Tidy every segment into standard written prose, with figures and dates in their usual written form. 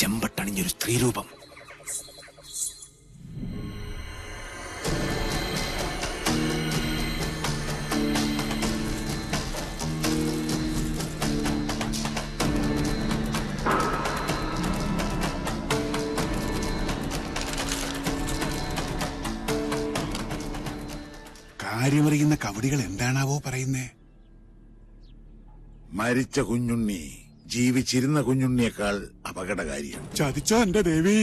ചെമ്പട്ടണിഞ്ഞൊരു സ്ത്രീരൂപം. കാര്യമറിയുന്ന കവടികൾ എന്താണാവോ പറയുന്നേ? മരിച്ച കുഞ്ഞുണ്ണി ജീവിച്ചിരുന്ന കുഞ്ഞുണ്ണിയേക്കാൾ അപകടകാരിയാണ്. ചതിച്ചോ എന്റെ ദേവി?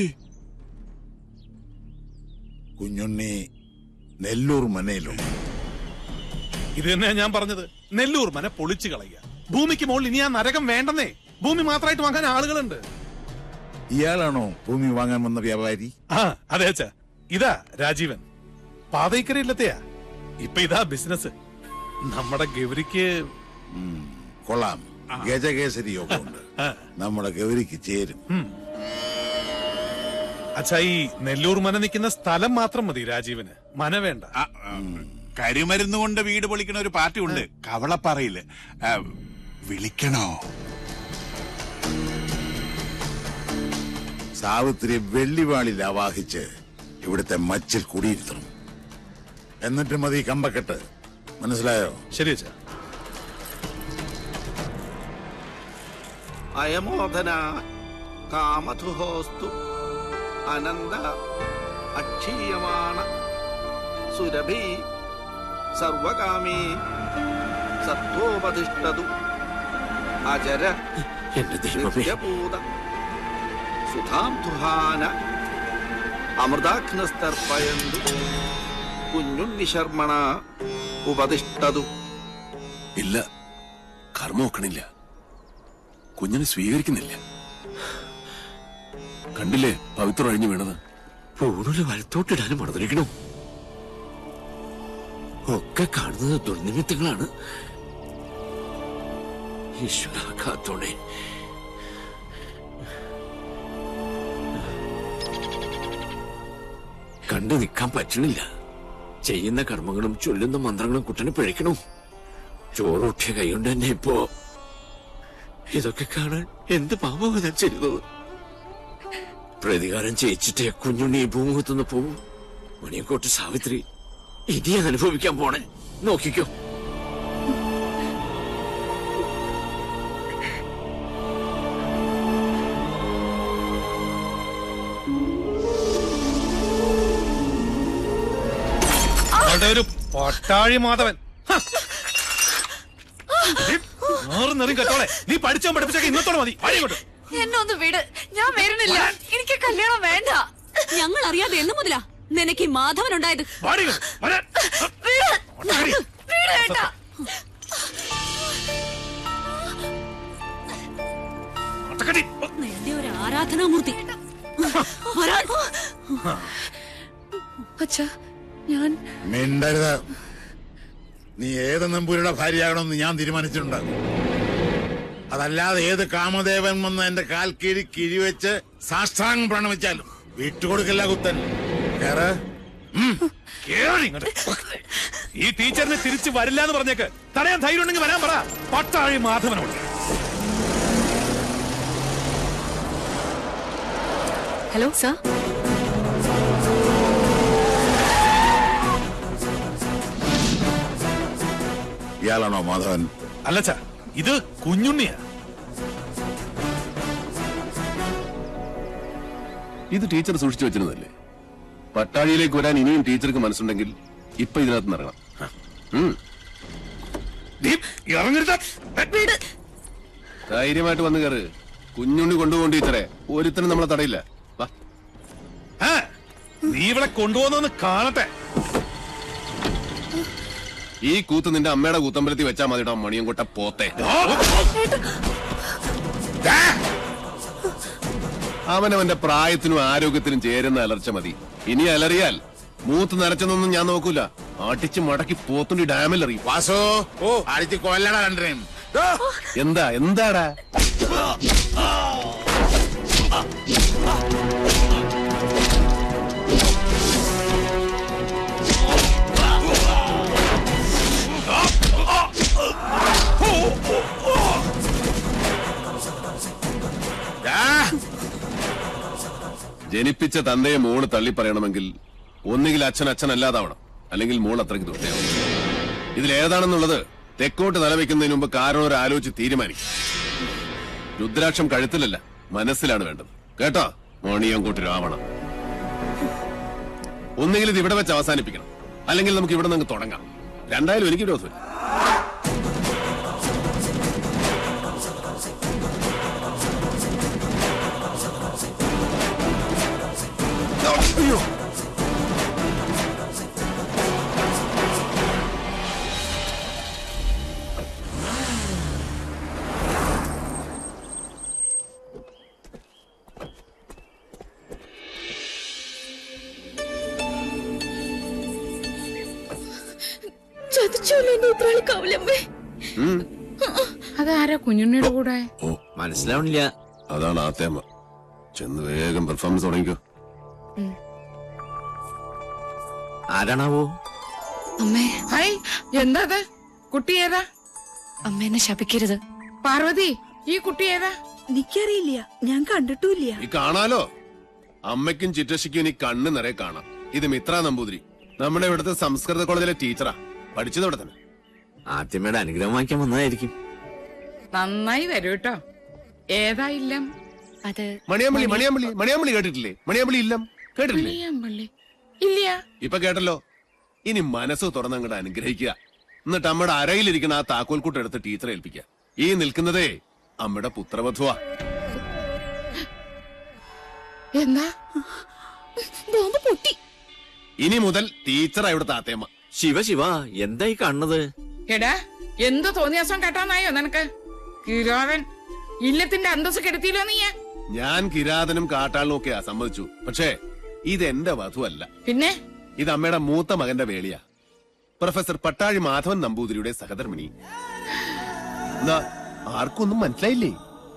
കുഞ്ഞുണ്ണി നെല്ലൂർ മനയിലുണ്ട്. ഇത് തന്നെയാ ഞാൻ പറഞ്ഞത്. നെല്ലൂർ മന പൊളിച്ചു കളയുക. ഭൂമിക്ക് മുകളിൽ ഇനി ആ നരകം വേണ്ടെന്നേ. ഭൂമി മാത്രമായിട്ട് വാങ്ങാൻ ആളുകളുണ്ട്. ഇയാളാണോ ഭൂമി വാങ്ങാൻ വന്ന വ്യാപാരി? ആ അതെ അച്ഛാ. ഇതാ രാജീവൻ, പാതയ്ക്കരയില്ലത്തെയാ. ഇപ്പൊ ഇതാ ബിസിനസ്. നമ്മുടെ ഗൗരിക്ക് കൊള്ളാം. ഗജകേസരി യോഗമുണ്ട്. നമ്മുടെ ഗൗരിക്ക് ചേരും. അച്ഛാ, ഈ നെല്ലൂർ മന നിൽക്കുന്ന സ്ഥലം മാത്രം മതി രാജീവന്. മന വേണ്ട. കരിമരുന്ന് കൊണ്ട് വീട് പൊളിക്കണ ഒരു പാർട്ടി ഉണ്ട് കവളപ്പാറയില്. വിളിക്കണോ? സാവിത്രി വെള്ളിവാളിൽ ആവാഹിച്ച് ഇവിടുത്തെ മച്ചിൽ കുടിയിരുത്തണം. എന്നിട്ട് മതി കമ്പക്കെട്ട്. മനസ്സിലായോ? ശരി അച്ഛാ. അയമോദന കാമധുഹോസ്തു അനന്ത അക്ഷീയമാണ സുരഭി സർവകാമീ സത്വോപതിഷ്ഠതു അജര നിത്യപൂത സുധാം ദുഹാന അമൃതാഗ്നസ്തർപ്പയന്തു കുഞ്ഞുണ്ണി ശർമ്മണ ഉപതിഷ്ഠതു. ഇല്ല, കർമ്മ നോക്കണില്ല. കുഞ്ഞിനെ സ്വീകരിക്കുന്നില്ല. കണ്ടില്ലേ പവിത്രം അഴിഞ്ഞു വീണത്? പൂണൂല് വലത്തോട്ടിടാനും മറന്നിരിക്കണോ? ഒക്കെ കാണുന്നത് ദുർനിമിത്തങ്ങളാണ്. ഈശ്വര കാത്തോണേ. കണ്ടു നിൽക്കാൻ പറ്റണില്ല. ചെയ്യുന്ന കർമ്മങ്ങളും ചൊല്ലുന്ന മന്ത്രങ്ങളും കുട്ടനെ പിഴയ്ക്കണോ? ചോറൂട്ടിയ കൈകൊണ്ട് തന്നെ ഇപ്പോ ഇതൊക്കെ കാണാൻ എന്ത് പാപമാണ് ഞാൻ ചെയ്തത്? പ്രതികാരം ചെയ്യിച്ചിട്ടേ കുഞ്ഞുണ്ണി ഈ ഭൂമുഖത്തുനിന്ന് പോവും. മണിയക്കോട്ട് സാവിത്രി ഇനി അനുഭവിക്കാൻ പോണേ. നോക്കിക്കോ. ഒരു പട്ടാഴി മാധവൻ. കേട്ടോളെ, നീ പഠിച്ചോ പഠിപ്പിച്ചൊക്കെ ഇന്നത്തോടെ മതി. എന്നെ ഒന്ന് വിട്, ഞാൻ വരുന്നില്ല. എനിക്ക് കല്യാണം വേണ്ട. ഞങ്ങൾ അറിയാതെ എന്ന് മുതലാ നിനക്ക് ഈ മാധവൻ ഉണ്ടായത്? നിന്റെ ഒരു ആരാധനാമൂർത്തി. അച്ഛാ, ഞാൻ മിണ്ടരുത്. നീ ഏത് നമ്പൂരിയുടെ ഭാര്യയാകണമെന്ന് ഞാൻ തീരുമാനിച്ചിട്ടുണ്ട്. അതല്ലാതെ ഏത് കാമദേവൻ വന്ന് എന്റെ കാൽ കീഴി കിഴിവെച്ച് സാഷ്ടാംഗം പ്രണമിച്ചാലും വിട്ടുകൊടുക്കില്ല കുത്തൻ. ഈ ടീച്ചറിനെ തിരിച്ചു വരില്ല എന്ന് പറഞ്ഞേക്ക്. തടയാൻ ധൈര്യം ഉണ്ടെങ്കിൽ വരാൻ പറ. പട്ടാഴി മാധവനോട്. Hello sir. ഇയാളാണോ മാധവൻ? അല്ലച്ചാ, ഇത് കുഞ്ഞുണ്ണിയാ. ഇത് ടീച്ചർ സൂക്ഷിച്ചു വെച്ചിരുന്നല്ലേ? പട്ടാഴിയിലേക്ക് വരാൻ ഇനിയും ടീച്ചർക്ക് മനസ്സുണ്ടെങ്കിൽ ഇപ്പൊ ഇതിനകത്ത് ഇറങ്ങണം. ധൈര്യമായിട്ട് വന്ന് കയറ്. കുഞ്ഞുണ്ണി കൊണ്ടുപോകും ടീച്ചറെ. ഒരുത്തനും നമ്മളെ തടയില്ല. നീ ഇവിടെ കൊണ്ടുപോകുന്നൊന്ന് കാണട്ടെ. ഈ കൂത്ത് നിന്റെ അമ്മയുടെ കൂത്തമ്പലത്തിൽ വെച്ചാ മതിട്ടോ മണിയും കൊട്ട പോത്തെ. അവനവന്റെ പ്രായത്തിനും ആരോഗ്യത്തിനും ചേരുന്ന അലർച്ച മതി. ഇനി അലറിയാൽ മൂത്ത് നരച്ചെന്നൊന്നും ഞാൻ നോക്കൂല. അടിച്ച് മടക്കി പോത്തുണ്ടി ഡാമിൽ എറിയും. വാസോ, അടിച്ച് കൊല്ലടാ രണ്ടരയും. എന്താടാ? ജനിപ്പിച്ച തന്തയെ മോള് തള്ളി പറയണമെങ്കിൽ ഒന്നുകിൽ അച്ഛൻ അച്ഛനല്ലാതാവണം, അല്ലെങ്കിൽ മോൾ അത്രയ്ക്ക് ദുഷ്ടയാവണം. ഇതിലേതാണെന്നുള്ളത് തെക്കോട്ട് തലവെക്കുന്നതിന് മുമ്പ് കാരണവർ ആലോചിച്ച് തീരുമാനിക്കും. രുദ്രാക്ഷം കഴുത്തിലല്ല, മനസ്സിലാണ് വേണ്ടത്. കേട്ടോ മോണിയംകൂട്ടി രാവണം. ഒന്നുകിൽ ഇത് ഇവിടെ വെച്ച് അവസാനിപ്പിക്കണം, അല്ലെങ്കിൽ നമുക്ക് ഇവിടെ നിന്ന് തുടങ്ങാം. രണ്ടായാലും എനിക്ക് വിരോധമില്ല. അയ്യോ, അതാരാ കുഞ്ഞുണ്ണിയുടെ കൂടെ? ഓ മനസ്സിലാവണില്ല. അതാണ് ആത്തേമ്മ. ചെന്ന് വേഗം പെർഫോമൻസ് തുടങ്ങിക്കോ. ആരാണാവോ? അമ്മേ, ഹായ്, എന്താ അത്? കുട്ടി ഏതാ? അമ്മേനെ ശപിക്കരുത്. പാർവതി, ഈ കുട്ടി ഏതാ? എനിക്കറിയില്ല, ഞാൻ കണ്ടിട്ടുമില്ല. ഈ കാണാലോ, അമ്മയ്ക്കും ചിറ്റശിക്കും ഇനി കണ്ണ് നിറയെ കാണാം. ഇത് മിത്ര നമ്പൂതിരി, നമ്മുടെ ഇവിടുത്തെ സംസ്കൃത കോളേജിലെ ടീച്ചറാ. പഠിച്ചത് ഇവിടെ തന്നെ. ആദ്യമേടെ അനുഗ്രഹം വാങ്ങിക്കാൻ വന്നതായിരിക്കും. നന്നായി വരൂ കേട്ടോ. ഏതാ ഇല്ലം? അത് മണിയാമ്പള്ളി. മണിയാമ്പള്ളി മണിയാമ്പള്ളി കേട്ടിട്ടില്ലേ? മണിയാമ്പള്ളി ഇല്ലം കേട്ടിട്ടില്ലേ? മണിയാമ്പള്ളി ഇല്ല. ഇപ്പൊ കേട്ടല്ലോ. ഇനി മനസ്സ് തുറന്നങ്ങോട്ട് അനുഗ്രഹിക്കുക. എന്നിട്ട് അമ്മയുടെ അരയിലിരിക്കുന്ന ആ താക്കോൽക്കൂട്ട് എടുത്ത് ടീച്ചറെ ഏൽപ്പിക്കുക. ഈ നിൽക്കുന്നതേ അമ്മയുടെ പുത്രവധുവാ. എന്താ? ബോംബ് പൊട്ടി. ഇനി മുതൽ ടീച്ചറാ ഇവിടുത്തെ ആത്തേമ്മ. ശിവ ശിവ, എന്തായി കാണുന്നത്? എടാ, എന്ത് തോന്നിയാസം കേട്ടാന്നായോ നിനക്ക്? കിരാവൻ ഇല്ലത്തിന്റെ അന്തസ് കെടുത്തിയില്ലോ നീ. ഞാൻ കിരാതനും കാട്ടാളിനും ഒക്കെയാ സമ്മതിച്ചു. പക്ഷേ ഇത് എന്റെ വധുവല്ല. പിന്നെ ഇത് അമ്മയുടെ മൂത്ത മകന്റെ വേളിയാ. പ്രൊഫസർ പട്ടാഴി മാധവൻ നമ്പൂതിരിയുടെ സഹധർമ്മിണി. എന്താ ആർക്കൊന്നും മനസ്സിലായില്ലേ?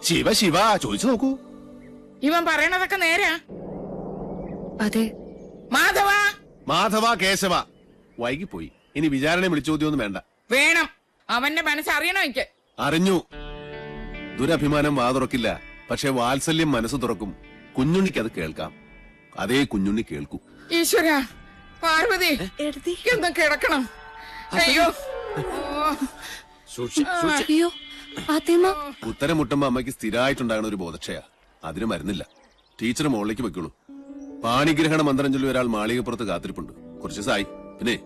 ശിവ ശിവ ചോദിച്ചു നോക്കൂ. ഇവൻ പറയണതൊക്കെ നേരാ? അതെ. മാധവ, മാധവ കേശവ. വൈകിപ്പോയി. ഇനി വിചാരണ വിളിച്ചോദ്യമൊന്നും വേണ്ട. വേണം. അവന്റെ മനസ്സറിയണോ എനിക്ക്? അറിഞ്ഞു. ദുരഭിമാനം വാതുറക്കില്ല, പക്ഷെ വാത്സല്യം മനസ്സ് തുറക്കും. കുഞ്ഞുണ്ണിക്ക് അത് കേൾക്കാം. അതേ കുഞ്ഞുണ്ണി കേൾക്കൂ. ഈശ്വര, പാർവതി എന്താ കിടക്കണം? അയ്യോ, അയ്യോ, ആത്തേമ്മ. ഉത്തരം മുട്ടുമ്പോ അമ്മയ്ക്ക് സ്ഥിരമായിട്ടുണ്ടാകുന്ന ഒരു ബോധക്ഷയാ. അതിന് മരുന്നില്ല. ടീച്ചർ മുകളിലേക്ക് വെക്കുള്ളൂ. പാണിഗ്രഹണ മന്ത്രം ചൊല്ലി ഒരാൾ മാളികപ്പുറത്ത് കാത്തിരിപ്പുണ്ട്. കുറച്ച് ദിവസമായി. പിന്നെ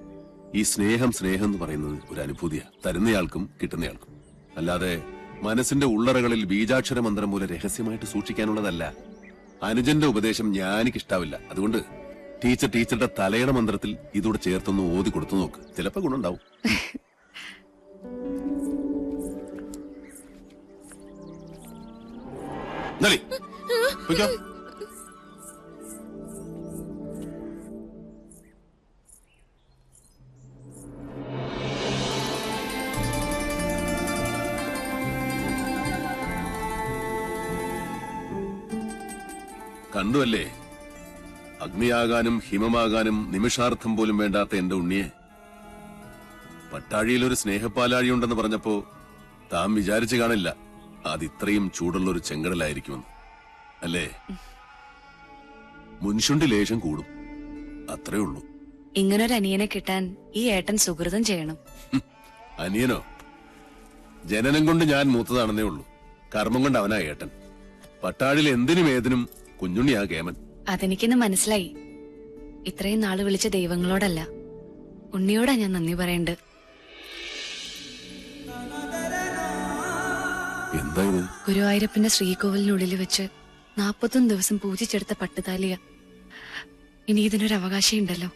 ഈ സ്നേഹം എന്ന് പറയുന്നത് ഒരു അനുഭൂതിയാ, തരുന്നയാൾക്കും കിട്ടുന്നയാൾക്കും. അല്ലാതെ മനസ്സിന്റെ ഉള്ളറകളിൽ ബീജാക്ഷര മന്ത്രം പോലെ രഹസ്യമായിട്ട് സൂക്ഷിക്കാനുള്ളതല്ല. അനുജന്റെ ഉപദേശം ഞാനിക്കിഷ്ടാവില്ല. അതുകൊണ്ട് ടീച്ചറുടെ തലയുടെ മന്ത്രത്തിൽ ഇതോടെ ചേർത്തൊന്ന് ഓതി കൊടുത്തു നോക്ക്. ചിലപ്പോ ഗുണമുണ്ടാവും. പൊയ്ക്കോ. കണ്ടുവല്ലേ, അഗ്നിയാകാനും ഹിമമാകാനും നിമിഷാർത്ഥം പോലും വേണ്ടാത്ത എന്റെ ഉണ്ണിയെ. പട്ടാഴിയിൽ ഒരു സ്നേഹപ്പാലാഴിയുണ്ടെന്ന് പറഞ്ഞപ്പോ താൻ വിചാരിച്ചു കാണില്ല അതിത്രയും ചൂടുള്ള ഒരു ചെങ്കടലായിരിക്കുമെന്ന്. അല്ലേ? മുൻഷുണ്ടി ലേശം കൂടും, അത്രേ ഉള്ളൂ. ഇങ്ങനൊരു അനിയനെ കിട്ടാൻ ഈ ഏട്ടൻ സുഹൃതം ചെയ്യണം. അനിയനോ? ജനനം കൊണ്ട് ഞാൻ മൂത്തതാണെന്നേ ഉള്ളൂ. കർമ്മം കൊണ്ട് അവനാ ഏട്ടൻ. പട്ടാഴിൽ എന്തിനും ഏതിനും കുഞ്ഞുണ്ണിയാ കേമൻ. അതെനിക്കിന്ന് മനസ്സിലായി. ഇത്രയും നാള് വിളിച്ച ദൈവങ്ങളോടല്ല, ഉണ്ണിയോടാ ഞാൻ നന്ദി പറയണ്ട്. എന്താ ഇത്? ഗുരുവായൂരപ്പന്റെ ശ്രീകോവിലിനുള്ളിൽ വെച്ച് 41 ദിവസം പൂജിച്ചെടുത്ത പട്ടുതാലിയ. ഇനി ഇതിനൊരു അവകാശം ഉണ്ടല്ലോ.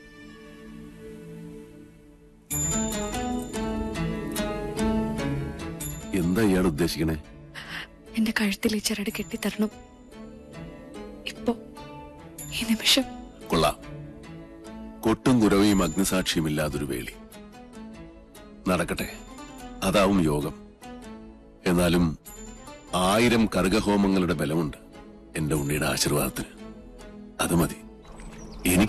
എന്താ ഇയാൾ ഉദ്ദേശിക്കണേ? എന്റെ കഴുത്തിൽ ഈ ചരട് കെട്ടിത്തരണം. ഇപ്പോ ഈ നിമിഷം. കൊള്ളാം. കൊട്ടും കുരവയും അഗ്നിസാക്ഷിയുമില്ലാതൊരു വേളി നടക്കട്ടെ. അതാവും യോഗം. എന്നാലും 1000 കർഗഹോമങ്ങളുടെ ബലമുണ്ട് എന്റെ ഉണ്ണിയുടെ ആശീർവാദത്തിന്. അത് മതി എനിക്ക്.